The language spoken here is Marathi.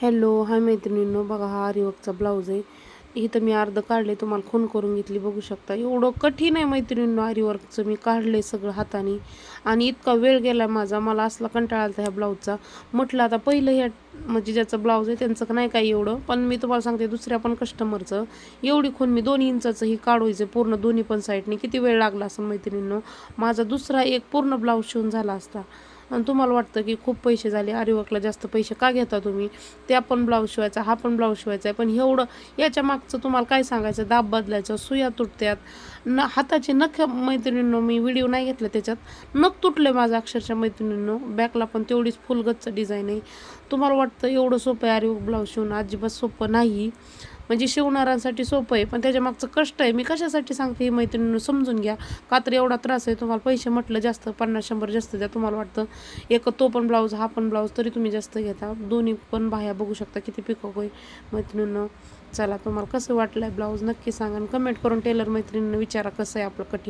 हॅलो, हाय मैत्रिणींनो. बघा, हा आरीवर्कचा ब्लाऊज आहे. इथं मी अर्ध काढले, तुम्हाला खून करून घेतली, बघू शकता. एवढं कठीण आहे मैत्रिणींनो आरीवर्कचं. मी काढले सगळं हाताने आणि इतका वेळ गेला माझा. मला असला कंटाळा आला ह्या ब्लाऊजचा. म्हटलं आता पहिलं ह्या म्हणजे ज्याचं ब्लाऊज आहे त्यांचं नाही काही एवढं, पण मी तुम्हाला सांगते दुसऱ्या पण कस्टमरचं एवढी खून मी 2 इंचाचं ही काढायचं पूर्ण दोन्ही पण साईडने. किती वेळ लागला असं मैत्रिणींनो. माझा दुसरा एक पूर्ण ब्लाऊज शिवून झाला असता. आणि तुम्हाला वाटतं की खूप पैसे झाले, आरीवर्कला जास्त पैसे का घेता तुम्ही? त्या पण ब्लाऊज शिवायचा, हा पण ब्लाऊज शिवायचा आहे, पण एवढं याच्या मागचं तुम्हाला काय सांगायचं? दाब बदलायचं, सुया तुटत्यात, हाताचे नख मैत्रिणींनो. मी व्हिडिओ नाही घेतला त्याच्यात, नख तुटले माझं अक्षरशः मैत्रिणींनो. बॅकला पण तेवढीच फुलगच्च डिझाईन आहे. तुम्हाला वाटतं एवढं सोपं आहे आरीवर्क ब्लाऊज शिवणं? अजिबात सोपं नाही. म्हणजे शिवणाऱ्यांसाठी सोपं आहे, पण त्याच्या मागचं कष्ट आहे. मी कशासाठी सांगते हे मैत्रिणींनो समजून घ्या. का तर एवढा त्रास आहे. तुम्हाला पैसे म्हटलं जास्त 50-100 जास्त द्या. तुम्हाला वाटतं एक तो पण ब्लाऊज हा पण ब्लाऊज तरी तुम्ही जास्त घेता. दोन्ही पण बाह्या बघू शकता किती पिकअप आहे मैत्रिणींनो. चला, तुम्हाला कसं वाटलं ब्लाऊज नक्की सांगा आणि कमेंट करून टेलर मैत्रिणींना विचारा कसं आहे आपलं कटिंग.